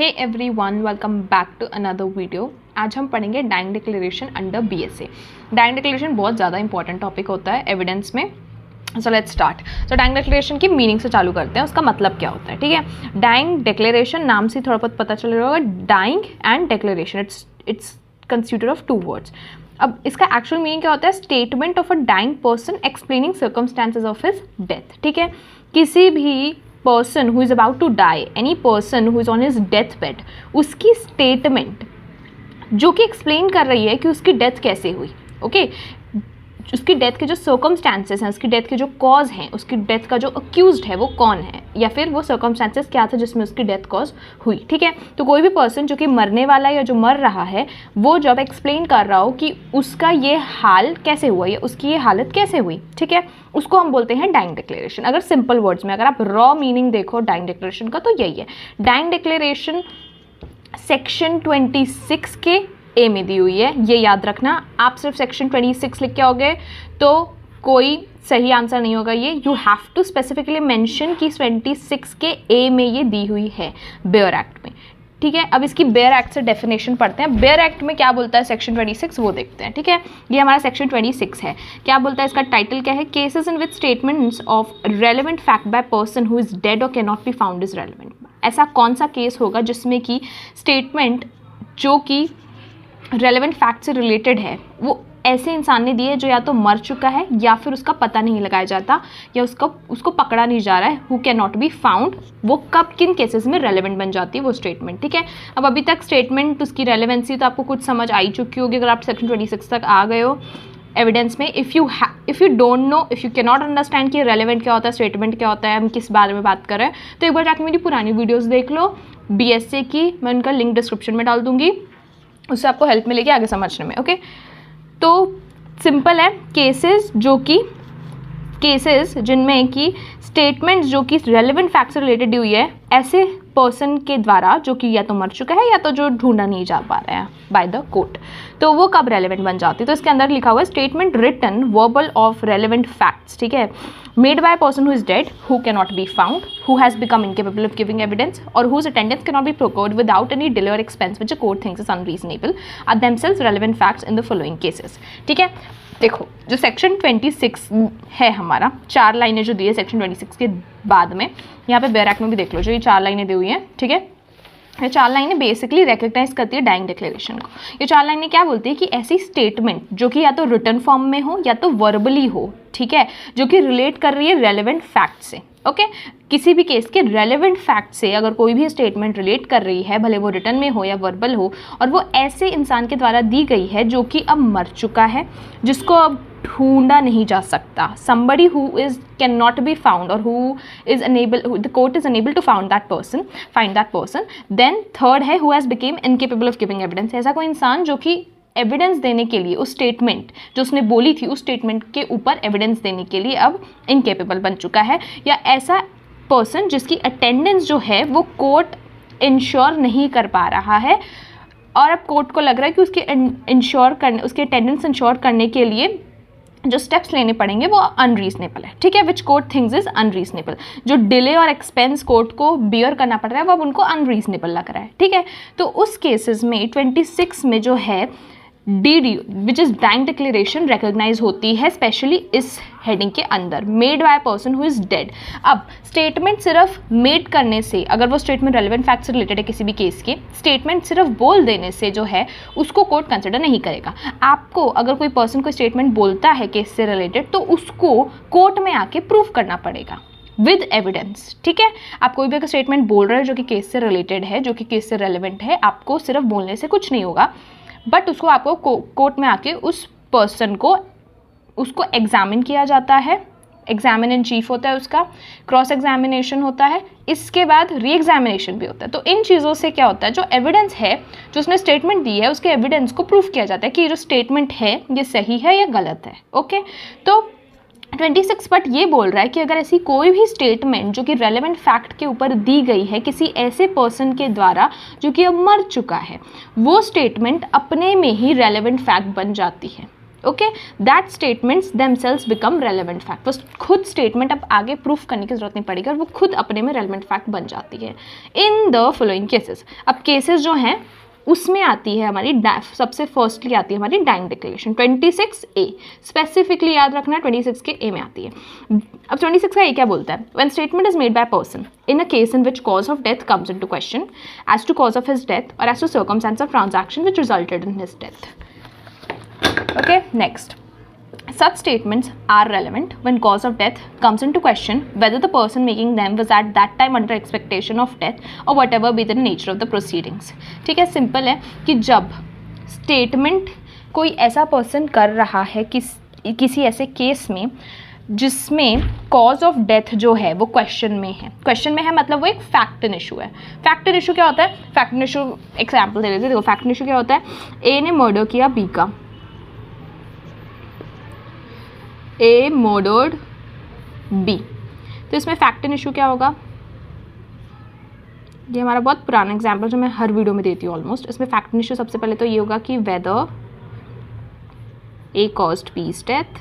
Hey everyone, welcome back to another video. आज हम पढ़ेंगे dying declaration under BSA. Dying declaration बहुत ज़्यादा इंपॉर्टेंट टॉपिक होता है एविडेंस में। So let's start. तो डाइंग डिक्लेरेशन की मीनिंग से चालू करते हैं, उसका मतलब क्या होता है। ठीक है, डाइंग डिक्लेरेशन नाम से थोड़ा बहुत पता चल रहा होगा। Dying and declaration it's constituted of two words. अब इसका एक्चुअल मीनिंग क्या होता है? Statement of a dying person explaining circumstances of his death. ठीक है, किसी भी person who is about to die, any person who is on his death bed, उसकी स्टेटमेंट जो कि एक्सप्लेन कर रही है कि उसकी डेथ कैसे हुई। ओके, उसकी डेथ के जो सर्कमस्टांसेस हैं, उसकी डेथ के जो कॉज हैं, उसकी डेथ का जो अक्यूज्ड है वो कौन है, या फिर वो सर्कमस्टांसेस क्या था जिसमें उसकी डेथ कॉज हुई। ठीक है, तो कोई भी पर्सन जो कि मरने वाला या जो मर रहा है, वो जब एक्सप्लेन कर रहा हो कि उसका ये हाल कैसे हुआ या उसकी ये हालत कैसे हुई, ठीक है, उसको हम बोलते हैं डाइंग डिक्लेरेशन। अगर सिंपल वर्ड्स में, अगर आप रॉ मीनिंग देखो डाइंग डिक्लेरेशन का, तो यही है। डाइंग डिक्लेरेशन सेक्शन 26 के ए में दी हुई है, ये याद रखना। आप सिर्फ सेक्शन 26 लिख के आओगे तो कोई सही आंसर नहीं होगा। ये you have to specifically mention कि 26 के ए में ये दी हुई है बेयर एक्ट में। ठीक है, अब इसकी बेयर एक्ट से डेफिनेशन पढ़ते हैं। बेयर एक्ट में क्या बोलता है सेक्शन 26, वो देखते हैं। ठीक है, ये हमारा सेक्शन 26 है। क्या बोलता है, इसका टाइटल क्या है? Cases in which statements of relevant fact by person who is dead और can not be found is relevant. ऐसा कौन सा केस होगा जिसमें कि स्टेटमेंट जो कि रेलेवेंट फैक्ट से रिलेटेड है वो ऐसे इंसान ने दी है जो या तो मर चुका है या फिर उसका पता नहीं लगाया जाता या उसको पकड़ा नहीं जा रहा है, who can not be found. वो कब किन केसेस में रेलेवेंट बन जाती है वो स्टेटमेंट। ठीक है, अब अभी तक स्टेटमेंट उसकी रेलेवेंसी तो आपको कुछ समझ आई चुकी होगी अगर आप सेक्शन 26 तक आ गए हो एविडेंस में। If you don't know, if you can not understand कि रेलेवेंट क्या होता है, स्टेटमेंट क्या होता है, हम किस बारे में बात कर रहे हैं, तो एक बार जाकर मेरी पुरानी वीडियोज़ देख लो बीएसए की। मैं उनका लिंक डिस्क्रिप्शन में डाल दूँगी, उससे आपको हेल्प मिलेगी आगे समझने में। ओके, तो सिंपल है। केसेस जिनमें कि स्टेटमेंट्स जो कि रेलेवेंट फैक्ट से रिलेटेड हुई है ऐसे पर्सन के द्वारा जो कि या तो मर चुका है या तो जो ढूंढा नहीं जा पा रहा है बाय द कोर्ट, तो वो कब रेलेवेंट बन जाती है? तो इसके अंदर लिखा हुआ है statement written verbal of relevant facts. ठीक है, made by person who is dead, who can not be found, who has become incapable of giving evidence, और whose attendance can not be procured without any delay और expense which a court thinks is unreasonable are themselves relevant facts in the following cases. ठीक है, देखो जो section 26 है हमारा, 4 लाइनें जो दी है सेक्शन 26 के बाद में, यहाँ पे बेयर एक्ट में भी देख लो जो ये 4 लाइनें दी हुई हैं। ठीक है, ये 4 लाइनें बेसिकली रिकग्नाइज करती है डाइंग डिक्लेरेशन को। ये 4 लाइनें क्या बोलती है कि ऐसी स्टेटमेंट जो कि या तो रिटन फॉर्म में हो या तो वर्बली हो, ठीक है, जो कि रिलेट कर रही है रेलेवेंट फैक्ट से। ओके, किसी भी केस के रेलेवेंट फैक्ट से अगर कोई भी स्टेटमेंट रिलेट कर रही है, भले वो रिटन में हो या वर्बल हो, और वो ऐसे इंसान के द्वारा दी गई है जो कि अब मर चुका है, जिसको अब ढूंढा नहीं जा सकता, somebody who cannot be found or who is unable, the court is unable to find that person. Then third है who has became incapable of giving evidence। ऐसा कोई इंसान जो कि एविडेंस देने के लिए उस स्टेटमेंट जो उसने बोली थी उस स्टेटमेंट के ऊपर एविडेंस देने के लिए अब इनकेपेबल बन चुका है, या ऐसा पर्सन जिसकी अटेंडेंस जो है वो कोर्ट इंश्योर नहीं कर पा रहा है और अब कोर्ट को लग रहा है कि उसकी अटेंडेंस इंश्योर करने के लिए जो स्टेप्स लेने पड़ेंगे वो अनरीजनेबल है। ठीक है, which court things is unreasonable. जो डिले और एक्सपेंस कोर्ट को बियर करना पड़ रहा है वो अब उनको अनरीजनेबल लग रहा है। ठीक है, तो उस केसेस में 26 में जो है DD which is dying declaration recognise होती है, स्पेशली इस हेडिंग के अंदर, made by person who is dead. अब स्टेटमेंट सिर्फ मेड करने से, अगर वो स्टेटमेंट रेलेवेंट फैक्ट से रिलेटेड है किसी भी केस के, स्टेटमेंट सिर्फ बोल देने से जो है उसको कोर्ट कंसिडर नहीं करेगा। आपको अगर कोई पर्सन कोई स्टेटमेंट बोलता है केस से रिलेटेड तो उसको कोर्ट में आके प्रूफ करना पड़ेगा विद एविडेंस। ठीक है, आप कोई भी अगर स्टेटमेंट बोल रहे हो जो कि केस से रिलेटेड है, जो कि केस से रेलेवेंट है, आपको सिर्फ बोलने से कुछ नहीं होगा, बट उसको आपको कोर्ट में आके उस पर्सन को उसको एग्जामिन किया जाता है। एग्जामिन इन चीफ होता है उसका, क्रॉस एग्जामिनेशन होता है, इसके बाद री एग्जामिनेशन भी होता है। तो इन चीज़ों से क्या होता है, जो एविडेंस है जो उसने स्टेटमेंट दी है उसके एविडेंस को प्रूफ किया जाता है कि ये जो स्टेटमेंट है ये सही है या गलत है। ओके, तो 26 बट ये बोल रहा है कि अगर ऐसी कोई भी स्टेटमेंट जो कि रेलेवेंट फैक्ट के ऊपर दी गई है किसी ऐसे पर्सन के द्वारा जो कि अब मर चुका है, वो स्टेटमेंट अपने में ही रेलेवेंट फैक्ट बन जाती है। Okay, that statements themselves become relevant fact. तो खुद स्टेटमेंट अब आगे प्रूफ करने की जरूरत नहीं पड़ेगी और वो खुद अपने में रेलेवेंट फैक्ट बन जाती है। इन द फॉलोइंग केसेस, अब केसेस जो हैं उसमें आती है हमारी सबसे फर्स्टली आती है हमारी डाइंग डिक्लेरेशन 26A, स्पेसिफिकली याद रखना 26 के ए में आती है। अब 26 का ए क्या बोलता है? When statement is made by person in a case in which cause of death comes into question as to cause of his death और as to circumstance of transaction which resulted in his death. Okay, next. Such statements are relevant when cause of death comes into question, whether the person making them was at that time under expectation of death or whatever be the nature of the proceedings. ठीक है, simple है कि जब statement कोई ऐसा person कर रहा है किसी ऐसे केस में जिसमें कॉज ऑफ डेथ जो है वो क्वेश्चन में है। क्वेश्चन में है मतलब वो एक फैक्ट एंड इशू है। फैक्ट एंड इशू क्या होता है? फैक्ट एंड इशू एग्जाम्पल दे देते, देखो फैक्ट एंड इशू क्या होता है? ए ने मर्डर किया बी का, ए मर्डर्ड बी, तो इसमें फैक्ट एंड इशू क्या होगा? ये हमारा बहुत पुराना एग्जाम्पल जो मैं हर वीडियो में देती हूँ ऑलमोस्ट। इसमें फैक्ट एंड इशू सबसे पहले तो ये होगा कि whether A caused B's death,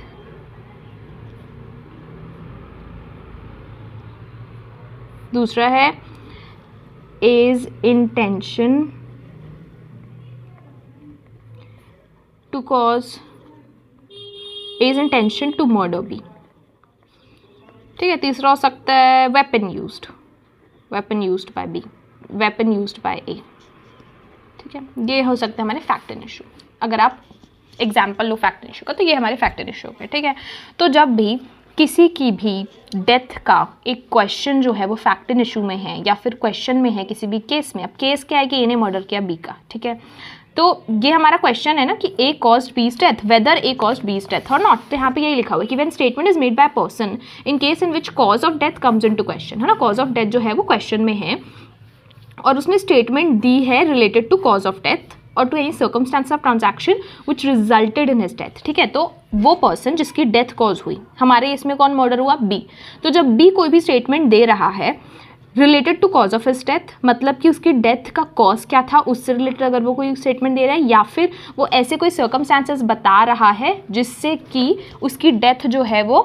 दूसरा है as intention to cause as intention to murder B. ठीक है, तीसरा हो सकता है weapon used by B, weapon used by A. ठीक है, ये हो सकता है हमारे फैक्ट एंड इशू। अगर आप example low fact and issue का तो ये हमारे फैक्ट एंड इशू पे। ठीक है, तो जब भी किसी की भी डेथ का एक क्वेश्चन जो है वो फैक्ट एंड इशू में है या फिर क्वेश्चन में है किसी भी केस में, अब केस क्या है कि ए ने मर्डर किया बी का। ठीक है, तो ये हमारा क्वेश्चन है ना कि ए caused B's death, weather A caused B's death और नॉट। तो यहाँ पे यही लिखा हुआ है कि when statement is made by person in case in which cause of death comes into question, है ना, कॉज ऑफ डेथ जो है वो क्वेश्चन में है और उसमें स्टेटमेंट दी है related to cause of death और to any circumstance of transaction which resulted in his death. ठीक है, तो वो पर्सन जिसकी डेथ कॉज हुई, हमारे इसमें कौन मर्डर हुआ? बी। तो जब बी कोई भी स्टेटमेंट दे रहा है related to cause of his death, मतलब कि उसकी डेथ का कॉज क्या था उससे रिलेटेड अगर वो कोई स्टेटमेंट दे रहा है या फिर वो ऐसे कोई सर्कमस्टेंसेस बता रहा है जिससे कि उसकी डेथ जो है वो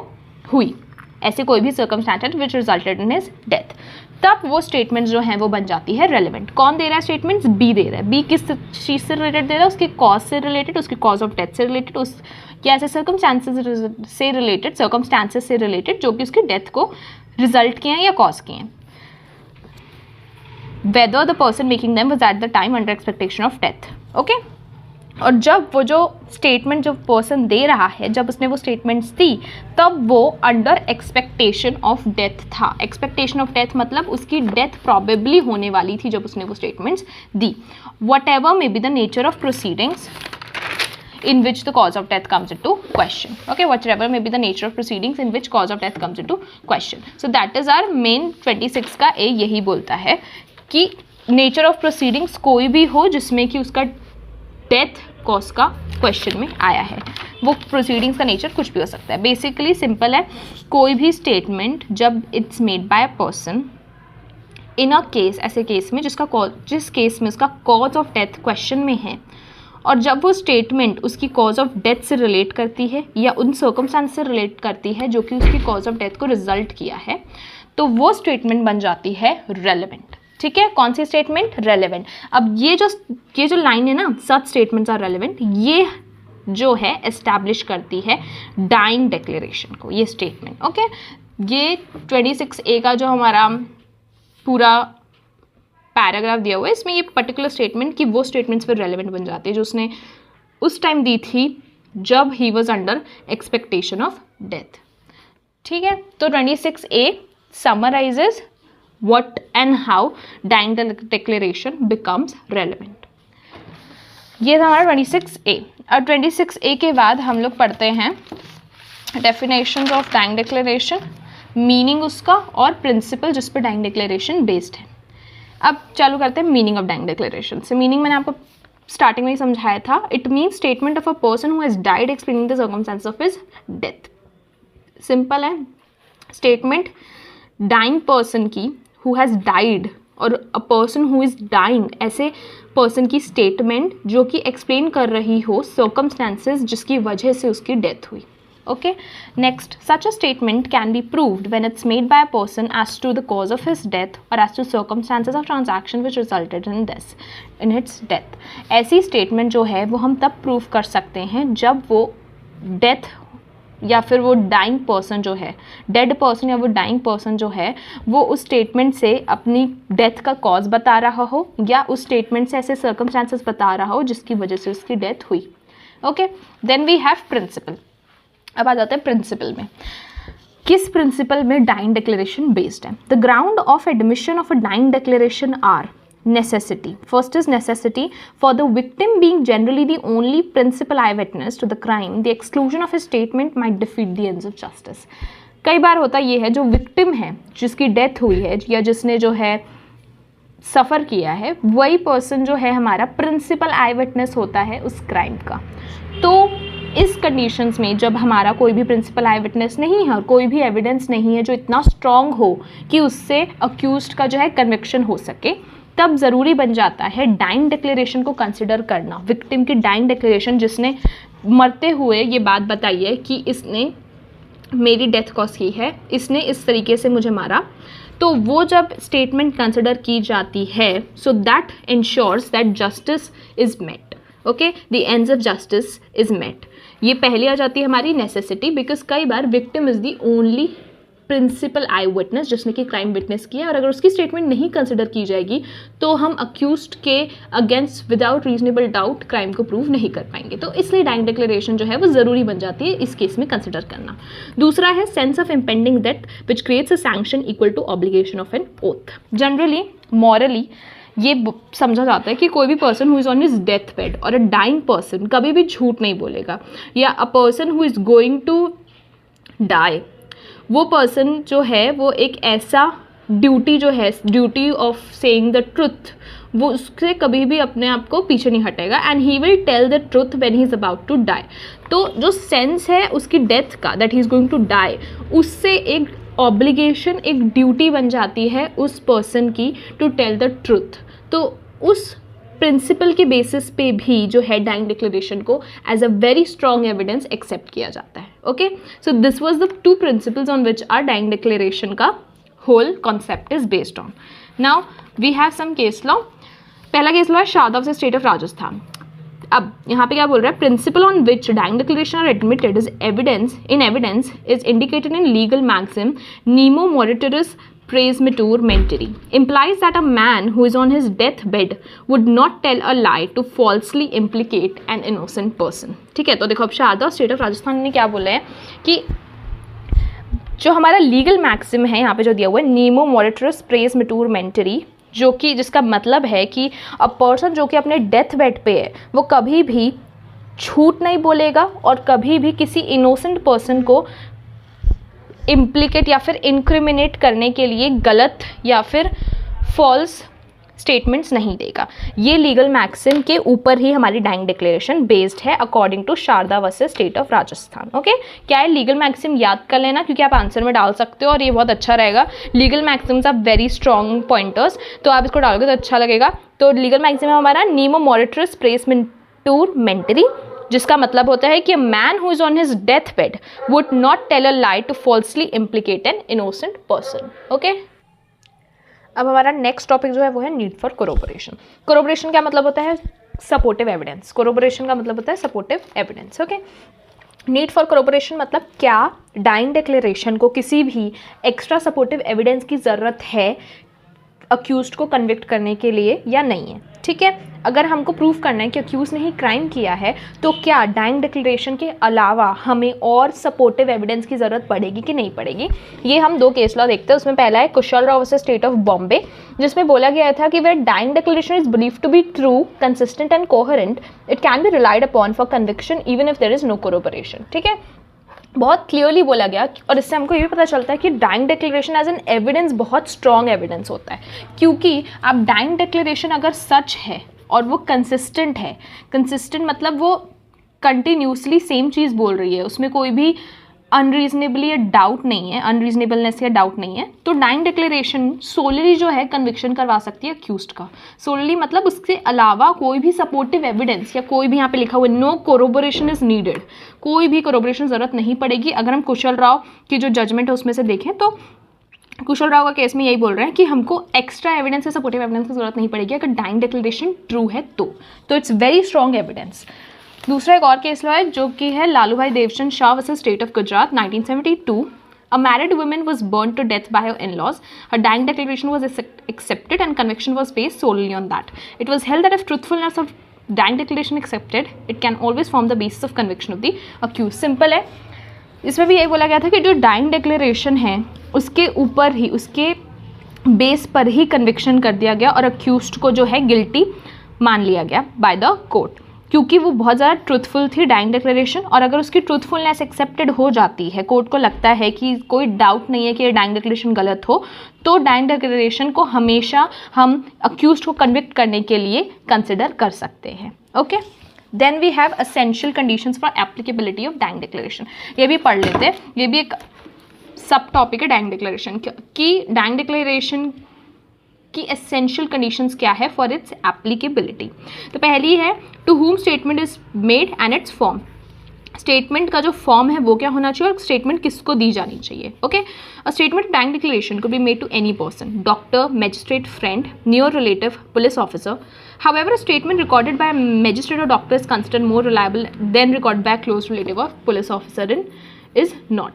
हुई, ऐसे कोई भी circumstances which resulted in his death, तब वो स्टेटमेंट जो है वो बन जाती है रेलेवेंट। कौन दे रहा है स्टेटमेंट्स? बी दे रहा है। बी किस चीज़ से रिलेटेड दे रहा है? उसके कॉज से रिलेटेड, उसकी कॉज ऑफ डेथ से रिलेटेड, उस या ऐसे सर्कमस्टेंसेस से रिलेटेड जो कि उसकी डेथ को रिजल्ट किए हैं या कॉज किए हैं। whether the person making them was at the time under expectation of death. Okay? और जब वो जो स्टेटमेंट जो पर्सन दे रहा है, जब उसने वो स्टेटमेंट्स दी तब वो अंडर एक्सपेक्टेशन ऑफ डेथ था। एक्सपेक्टेशन ऑफ डेथ मतलब उसकी डेथ प्रॉबेबली होने वाली थी जब उसने वो statements the. What ever may be the nature of proceedings in which the cause of death comes into question. Okay, whatever may be the nature of proceedings in which cause of death comes into question. So that is our main 26 का ए यही बोलता है कि nature of proceedings कोई भी हो जिसमें कि उसका डेथ कॉज का क्वेश्चन में आया है, वो प्रोसीडिंग्स का नेचर कुछ भी हो सकता है। बेसिकली सिंपल है, कोई भी स्टेटमेंट जब it's made by a person in a case, ऐसे केस में जिस केस में उसका कॉज ऑफ डेथ क्वेश्चन में है और जब वो स्टेटमेंट उसकी कॉज ऑफ डेथ से रिलेट करती है या उन सर्कमस्टेंस से रिलेट करती है जो कि उसकी कॉज ऑफ डेथ को रिजल्ट किया है, तो वो स्टेटमेंट बन जाती है रेलेवेंट। ठीक है, कौन सी स्टेटमेंट? रेलेवेंट। अब ये जो लाइन है ना, सच स्टेटमेंट्स आर रेलेवेंट, ये जो है एस्टैब्लिश करती है डाइंग डिक्लेरेशन को, ये स्टेटमेंट। ओके, ये 26A का जो हमारा पूरा पैराग्राफ दिया हुआ है, इसमें ये पर्टिकुलर स्टेटमेंट की वो स्टेटमेंट्स पर रेलेवेंट बन जाती है जो उसने उस टाइम दी थी जब he was under expectation of death. ठीक है, तो 26A summarises what and how dying declaration becomes relevant. ये था हमारा 26A। और 26A के बाद हम लोग पढ़ते हैं definitions of dying declaration, meaning उसका और प्रिंसिपल जिस पर dying declaration बेस्ड है। अब चालू करते हैं मीनिंग ऑफ dying declaration से। मीनिंग मैंने आपको स्टार्टिंग में ही समझाया था, it means statement of a person who has died explaining the circumstances of his death. Simple है, स्टेटमेंट डाइंग पर्सन की हु हैज़ डाइड और a person who is dying, ऐसे पर्सन की स्टेटमेंट जो कि एक्सप्लेन कर रही हो सर्कमस्टेंसेस जिसकी वजह से उसकी डेथ हुई. Okay, next, such a statement can be proved when it's made by a person as to the cause of his death or as to circumstances of transaction which resulted in this, in its death. ऐसी statement जो है वो हम तब prove कर सकते हैं जब वो death या फिर वो डाइंग पर्सन जो है, डेड पर्सन या वो डाइंग पर्सन जो है, वो उस स्टेटमेंट से अपनी डेथ का कॉज बता रहा हो या उस स्टेटमेंट से ऐसे सर्कमस्टांसेस बता रहा हो जिसकी वजह से उसकी डेथ हुई. Okay, then we have principle. अब आ जाते हैं प्रिंसिपल में. किस प्रिंसिपल में डाइंग डिक्लेरेशन बेस्ड है? The ground of admission of a dying declaration are necessity. First is necessity. For the victim being generally the only principal eyewitness to the crime, the exclusion of his statement might defeat the ends of justice. कई बार होता ये है, जो victim है, जिसकी death हुई है या जिसने जो है सफ़र किया है, वही पर्सन जो है हमारा प्रिंसिपल आई विटनेस होता है उस क्राइम का. तो इस कंडीशंस में जब हमारा कोई भी प्रिंसिपल आई विटनेस नहीं है और कोई भी एविडेंस नहीं है जो इतना स्ट्रॉन्ग हो कि उससे अक्यूज्ड का जो है कन्विक्शन हो सके, तब ज़रूरी बन जाता है डाइंग डिक्लेरेशन को कंसिडर करना. विक्टिम की डाइंग डिक्लेरेशन, जिसने मरते हुए ये बात बताई है कि इसने मेरी डेथ कॉज की है, इसने इस तरीके से मुझे मारा, तो वो जब स्टेटमेंट कंसिडर की जाती है, so that ensures that justice is met. Okay, the ends of justice is met. ये पहले आ जाती है हमारी नेसेसिटी, बिकॉज कई बार victim is the only principal eye witness जिसने कि क्राइम विटनेस किया, और अगर उसकी स्टेटमेंट नहीं कंसिडर की जाएगी तो हम अक्यूज्ड के against without reasonable doubt crime को प्रूव नहीं कर पाएंगे. तो इसलिए डाइंग डिक्लेरेशन जो है वो ज़रूरी बन जाती है इस केस में कंसिडर करना. दूसरा है sense of impending death which creates a sanction equal to obligation of an oath. Generally morally ये समझा जाता है कि कोई भी person who is on his death bed और अ डाइंग पर्सन कभी भी झूठ नहीं बोलेगा, या a person who is going to die, वो पर्सन जो है वो एक ऐसा ड्यूटी जो है, duty of saying the truth, वो उससे कभी भी अपने आप को पीछे नहीं हटेगा, and he will tell the truth when he is about to die. तो जो सेंस है उसकी डेथ का, that he is going to die, उससे एक ऑब्लिगेशन, एक ड्यूटी बन जाती है उस पर्सन की टू टेल द ट्रुथ. तो उस प्रिंसिपल के बेसिस पे भी जो है डाइंग डिक्लेरेशन को as a very strong evidence accept किया जाता है. Okay, so this was the two principles on which are dying declaration का whole concept is based on. Now we have some case law. पहला case law है Sharda versus state of Rajasthan. अब यहाँ पे क्या बोल रहा है? Principle on which dying declaration are admitted is evidence is indicated in legal maxim नीमो मोरिटोरिस praesemetur mentiri, implies that a man who is on his deathbed would not tell a lie to falsely implicate an innocent person. ठीक है, तो देखो अब शारदा और state of Rajasthan ने क्या बोला है कि जो हमारा लीगल मैक्सिम है यहाँ पे जो दिया हुआ है नीमो मोरिटोरिस प्रेसमेटूर मेंटरी, जो कि जिसका मतलब है कि अ पर्सन जो कि अपने डेथ बेड पे है वो कभी भी झूठ नहीं बोलेगा और कभी भी किसी इनोसेंट पर्सन को इम्प्लिकेट या फिर इंक्रिमिनेट करने के लिए गलत या फिर फॉल्स स्टेटमेंट्स नहीं देगा. ये लीगल मैक्सिम के ऊपर ही हमारी डाइंग डिक्लेरेशन बेस्ड है according to Sharda versus state of Rajasthan. Okay, क्या है लीगल मैक्सिम याद कर लेना क्योंकि आप आंसर में डाल सकते हो और ये बहुत अच्छा रहेगा. Legal maxims are very strong pointers, तो आप इसको डालोगे तो अच्छा लगेगा. तो लीगल मैक्सिम है हमारा नीमो मोरिटोरिस प्रेसमेटूर मेंटरी, जिसका मतलब होता है कि man who is on his death bed would not tell a lie to falsely implicate an innocent person. Okay, अब हमारा नेक्स्ट टॉपिक जो है वो है नीड फॉर कोरोबोरेशन. कोरोबोरेशन क्या मतलब होता है? Supportive evidence. कोरोबोरेशन का मतलब होता है supportive evidence. Okay, need for corroboration मतलब क्या डाइंग डिक्लेरेशन को किसी भी एक्स्ट्रा सपोर्टिव एविडेंस की ज़रूरत है अक्यूज्ड को कन्विक्ट करने के लिए या नहीं है. ठीक है, अगर हमको प्रूव करना है कि अक्यूज ने ही क्राइम किया है तो क्या डाइंग डिक्लेरेशन के अलावा हमें और सपोर्टिव एविडेंस की ज़रूरत पड़ेगी कि नहीं पड़ेगी. ये हम दो केस लॉ देखते हैं. उसमें पहला है Kushal Rao versus state of Bombay, जिसमें बोला गया था कि where dying declaration is believe to be true, consistent and coherent, it can be relied upon for conviction even if there is no corroboration. ठीक है, बहुत क्लियरली बोला गया और इससे हमको ये भी पता चलता है कि dying declaration as an evidence बहुत स्ट्रॉन्ग एविडेंस होता है, क्योंकि अब डाइंग डिक्लेरेशन अगर सच है और वो कंसिस्टेंट है, कंसिस्टेंट मतलब वो कंटिन्यूसली सेम चीज़ बोल रही है, उसमें कोई भी अनरीजनेबली या डाउट नहीं है, अनरीजनेबलनेस या डाउट नहीं है, तो डाइंग डिक्लेरेशन सोलली जो है कन्विक्शन करवा सकती है अक्यूज्ड का। सोलली मतलब उसके अलावा कोई भी सपोर्टिव एविडेंस या कोई भी यहाँ पे लिखा हुआ है नो कोरोबोरेशन इज नीडेड, कोई भी कोरोबोरेशन ज़रूरत नहीं पड़ेगी। अगर हम कुशल राव की जो जजमेंट है उसमें से देखें तो कुशल राव का केस में यही बोल रहे हैं कि हमको एक्स्ट्रा एविडेंस या सपोर्टिव एविडेंस की जरूरत नहीं पड़ेगी अगर डाइंग डिक्लेरेशन ट्रू है तो इट्स वेरी स्ट्रॉन्ग एविडेंस। दूसरा एक और केस है जो कि है Lalubhai Devchand Shah versus state of Gujarat 1972। A married woman was burned to death by her in-laws. Her dying declaration was accepted and conviction was based solely on that. It was held that if truthfulness of dying declaration accepted, it can always form the basis of conviction of the accused. Simple है। इसमें भी यही बोला गया था कि जो dying declaration है उसके ऊपर ही, उसके बेस पर ही कन्विक्शन कर दिया गया और अक्यूज्ड को जो है गिल्टी मान लिया गया बाय द कोर्ट, क्योंकि वो बहुत ज़्यादा ट्रूथफुल थी डाइंग डिक्लेरेशन। और अगर उसकी ट्रूथफुलनेस एक्सेप्टेड हो जाती है, कोर्ट को लगता है कि कोई डाउट नहीं है कि ये डाइंग डिक्लेरेशन गलत हो, तो डाइंग डिक्लेरेशन को हमेशा हम अक्यूज्ड को कन्विक्ट करने के लिए कंसिडर कर सकते हैं। Okay, then we have essential conditions for applicability of dying declaration. ये भी पढ़ लेते हैं, ये भी एक सब टॉपिक है डाइंग डिक्लेरेशन की। डाइंग डिक्लेरेशन की एसेंशियल कंडीशंस क्या है फॉर इट्स एप्लीकेबिलिटी। तो पहली है to whom statement is made and its form. Statement का जो फॉर्म है वो क्या होना चाहिए और स्टेटमेंट किसको दी जानी चाहिए। Okay, a statement dying declaration could be made to any person, doctor, magistrate, friend, near relative, police officer. However, a statement recorded by a magistrate or doctor is considered more reliable than recorded by a close relative of police officer and is not.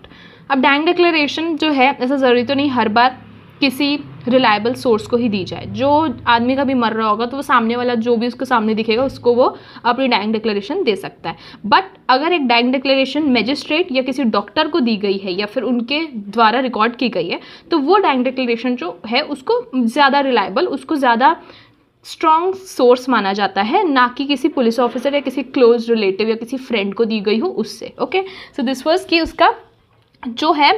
अब dying declaration जो है ऐसा ज़रूरी तो नहीं हर बार किसी reliable source को ही दी जाए। जो आदमी का भी मर रहा होगा तो वो सामने वाला जो भी उसको सामने दिखेगा उसको वो अपनी डाइंग डिक्लेरेशन दे सकता है। बट अगर एक डाइंग डिक्लेरेशन मैजिस्ट्रेट या किसी डॉक्टर को दी गई है या फिर उनके द्वारा रिकॉर्ड की गई है तो वो डाइंग डिक्लेरेशन जो है उसको ज़्यादा रिलायबल, उसको ज़्यादा स्ट्रॉन्ग सोर्स माना जाता है, ना कि किसी पुलिस ऑफिसर या किसी क्लोज रिलेटिव या किसी फ्रेंड को दी गई हो उससे। ओके, सो दिस वाज कि उसका जो है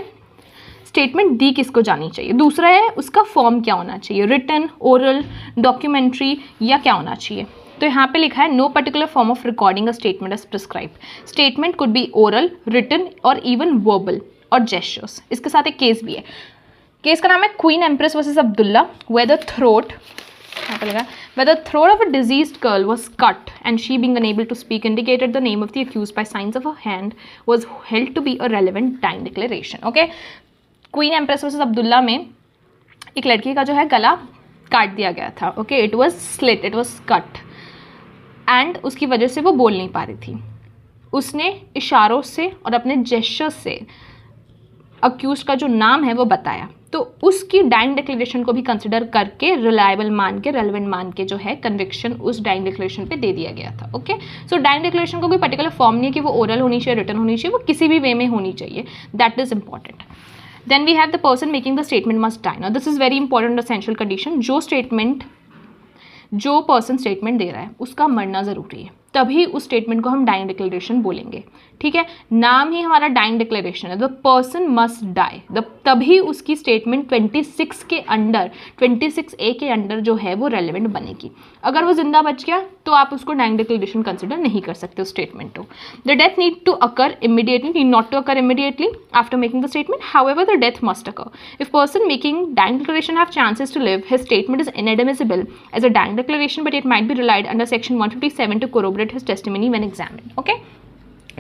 स्टेटमेंट दी किसको जानी चाहिए। दूसरा है उसका फॉर्म क्या होना चाहिए, रिटन, ओरल, डॉक्यूमेंट्री या क्या होना चाहिए। तो यहाँ पे लिखा है no particular form of recording a statement as prescribe. Statement could be oral, written और इवन वर्बल और जेस्चर्स। इसके साथ एक केस भी है, केस का नाम है queen empress versus Abdullah, where the throat of a diseased girl was cut and she being unable to speak indicated the name of the accused by signs of her hand was held to be a relevant dying declaration. Okay, queen empress versus Abdullah में एक लड़की का जो है गला काट दिया गया था। Okay, it was slit, it was cut and उसकी वजह से वो बोल नहीं पा रही थी। उसने इशारों से और अपने जेस्चर्स से अक्यूज का जो नाम है वो बताया, तो उसकी डाइंग डिक्लेरेशन को भी कंसिडर करके रिलायबल मान के, रेलेवेंट मान के जो है कन्विक्शन उस डाइंग डिक्लेरेशन पे दे दिया गया था। ओके, सो डाइंग डिक्लेरेशन को कोई पर्टिकुलर फॉर्म नहीं है कि वो ओरल होनी चाहिए, रिटन होनी चाहिए, वो किसी भी वे में होनी चाहिए। That is important. Then we have the person making the statement must die. Now this is very important essential condition. जो पर्सन स्टेटमेंट दे रहा है उसका मरना ज़रूरी है, तभी उस स्टेटमेंट को हम डाइंग डिक्लेरेशन बोलेंगे। ठीक है, नाम ही हमारा डाइंग डिक्लेरेशन है, द पर्सन मस्ट डाई, तभी उसकी स्टेटमेंट 26 के अंडर, 26A के अंडर जो है वो रेलेवेंट बनेगी। अगर वो जिंदा बच गया तो आप उसको डाइंग डिक्लेरेशन कंसिडर नहीं कर सकते उस स्टेटमेंट को। The death need to occur immediately, need not to occur immediately after making the statement, however the death must occur. If person making dying declaration have chances to live, his statement is inadmissible as a dying declaration, but it might be relied under section 157 to corroborate his testimony when examined. Okay,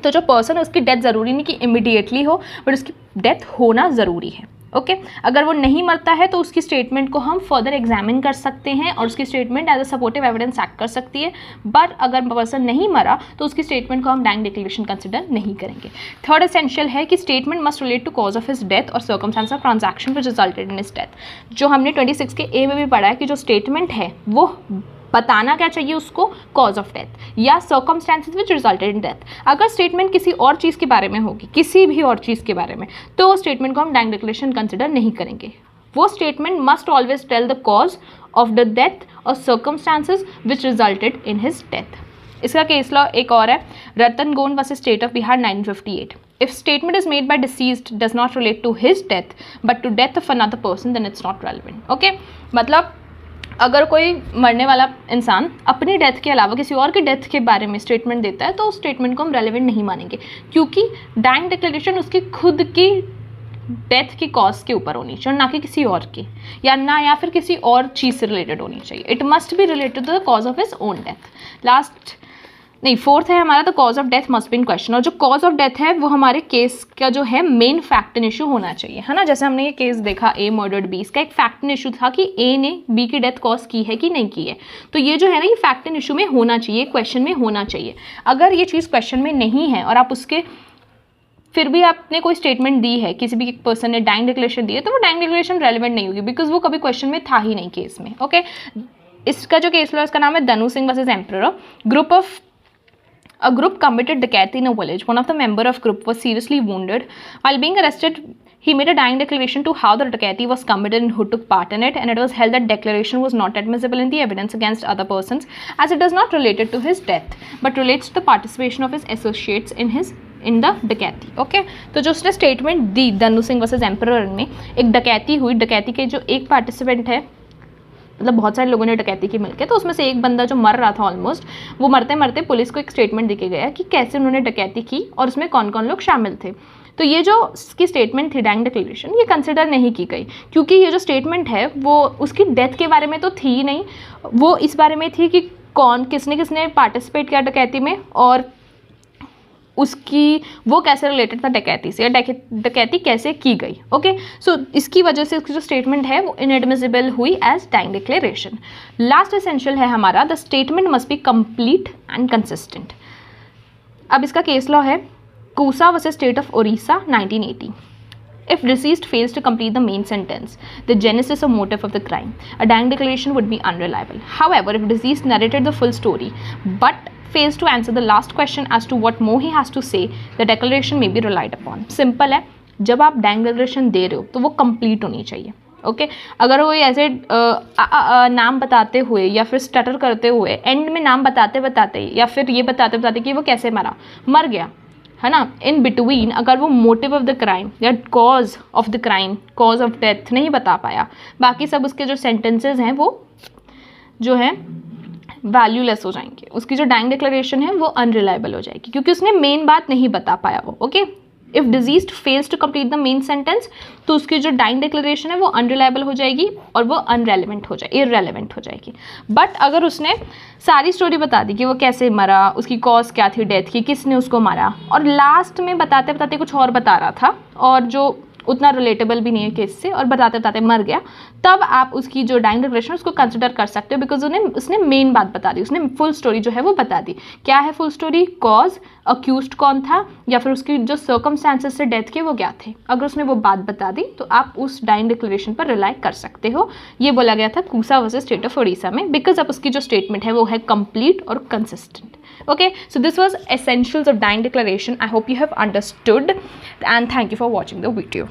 तो जो person है उसकी death ज़रूरी नहीं कि immediately हो, but उसकी death होना ज़रूरी है। ओके, अगर वो नहीं मरता है तो उसकी स्टेटमेंट को हम फर्दर एग्जामिन कर सकते हैं और उसकी statement as a supportive evidence act कर सकती है। बट अगर पर्सन नहीं मरा तो उसकी स्टेटमेंट को हम डाइंग डिक्लेरेशन कंसिडर नहीं करेंगे। थर्ड एसेंशियल है कि statement must relate to cause of his death और circumstance of transaction which resulted in his death. जो हमने 26 के ए में भी पढ़ा है कि जो स्टेटमेंट है वो बताना क्या चाहिए उसको, कॉज ऑफ डेथ या circumstances which resulted in death. अगर स्टेटमेंट किसी और चीज़ के बारे में होगी, किसी भी और चीज़ के बारे में, तो वो स्टेटमेंट को हम डाइंग डिक्लेरेशन कंसिडर नहीं करेंगे। वो statement must always tell the cause of the death और circumstances which resulted in his death. इसका केस लॉ एक और है, Ratan Gond versus state of Bihar 1958। If statement is made by deceased does not relate to his death but to death of another person, then it's not relevant. Okay, मतलब अगर कोई मरने वाला इंसान अपनी डेथ के अलावा किसी और की डेथ के बारे में स्टेटमेंट देता है तो उस स्टेटमेंट को हम रेलिवेंट नहीं मानेंगे, क्योंकि डाइंग डिक्लेरेशन उसकी खुद की डेथ की कॉज के ऊपर होनी चाहिए, ना कि किसी और की, या फिर किसी और चीज़ से रिलेटेड होनी चाहिए। It must be related to the cause of his own death. Fourth है हमारा, the cause of death must be in question. और जो कॉज ऑफ डेथ है वो हमारे केस का जो है मेन फैक्ट एंड इशू होना चाहिए, है ना। जैसे हमने ये केस देखा ए मर्डर्ड बी, इसका एक फैक्ट एंड इशू था कि ए ने बी की डेथ कॉज की है कि नहीं की है। तो ये जो है ना, ये फैक्ट एंड इशू में होना चाहिए, क्वेश्चन में होना चाहिए। अगर ये चीज़ क्वेश्चन में नहीं है और आप उसके फिर भी आपने कोई स्टेटमेंट दी है, किसी भी पर्सन ने डाइंग डिक्लेरेशन दी है, तो वो डाइंग डिक्लेरेशन रेलिवेंट नहीं होगी, बिकॉज वो कभी क्वेश्चन में था ही नहीं केस में। ओके, इसका जो केस लॉ, इसका नाम है धनु Singh versus emperor. A group committed डकैती in a village. One of the member of group was seriously wounded. While being arrested, he made a dying declaration to how the डकैती was committed and who took part in it, and it was held that declaration was not admissible in the evidence against other persons, as it does not related to his death, but relates to the participation of his associates in the डकैती। Okay, तो जो उसने statement दी धनु Singh versus emperor में, एक डकैती हुई, डकैती के जो एक पार्टिसिपेंट है, मतलब बहुत सारे लोगों ने डकैती की मिलकर, तो उसमें से एक बंदा जो मर रहा था ऑलमोस्ट, वो मरते मरते पुलिस को एक स्टेटमेंट देके गया कि कैसे उन्होंने डकैती की और उसमें कौन कौन लोग शामिल थे। तो ये जो उसकी स्टेटमेंट थी डाइंग डिक्लेरेशन, ये कंसिडर नहीं की गई, क्योंकि ये जो स्टेटमेंट है वो उसकी डेथ के बारे में तो थी ही नहीं, वो इस बारे में थी कि किसने पार्टिसिपेट किया डकैती में और उसकी वो कैसे रिलेटेड था डकैती से, या डकैती कैसे की गई। ओके, सो इसकी वजह से उसकी जो स्टेटमेंट है वो इनएडमिसिबल हुई as dying declaration. Last essential है हमारा, the statement must be complete and consistent. अब इसका केस लॉ है Kusa versus state of Odisha 1980। If deceased fails to complete the main sentence, the genesis or motive of the crime, a dying declaration would be unreliable. However, if deceased narrated the full story but fails to answer the last question as to what more he has to say, the declaration may be relied upon. Simple है, जब आप dying declaration दे रहे हो तो वो complete होनी चाहिए। Okay, अगर वो ऐसे नाम बताते हुए या फिर स्टटर करते हुए एंड में नाम बताते बताते या फिर ये बताते बताते कि वो कैसे मर गया, है ना, इन बिटवीन अगर वो मोटिव ऑफ द क्राइम या cause of the crime, cause of death नहीं बता पाया, बाकी सब उसके जो सेंटेंसेस हैं वो जो है वैल्यूलेस हो जाएंगे, उसकी जो डाइंग डिक्लेरेशन है वो अनरिलायबल हो जाएगी, क्योंकि उसने मेन बात नहीं बता पाया वो। Okay, if deceased fails to complete the main sentence, तो उसकी जो डाइंग डिक्लेरेशन है वो अनरिलायबल हो जाएगी और वो इररेलेवेंट हो जाएगी। बट अगर उसने सारी स्टोरी बता दी कि वो कैसे मरा, उसकी कॉज क्या थी डेथ की, किसने उसको मारा, और लास्ट में बताते बताते कुछ और बता रहा था और जो उतना रिलेटेबल भी नहीं है केस से और बताते बताते मर गया, तब आप उसकी जो डाइंग डिक्लेरेशन उसको कंसिडर कर सकते हो, बिकॉज उसने मेन बात बता दी, उसने फुल स्टोरी जो है वो बता दी। क्या है फुल स्टोरी? कॉज, अक्यूज्ड कौन था, या फिर उसकी जो सर्कमस्टांसेस से डेथ के वो क्या थे। अगर उसने वो बात बता दी तो आप उस डाइंग डिक्लेरेशन पर रिलाई कर सकते हो। ये बोला गया था कूसा वर्सेस स्टेट ऑफ ओडिशा में, बिकॉज अब उसकी जो स्टेटमेंट है वो है कंप्लीट और consistent. Okay, so this was essentials of dying declaration. I hope you have understood, and thank you for watching the video.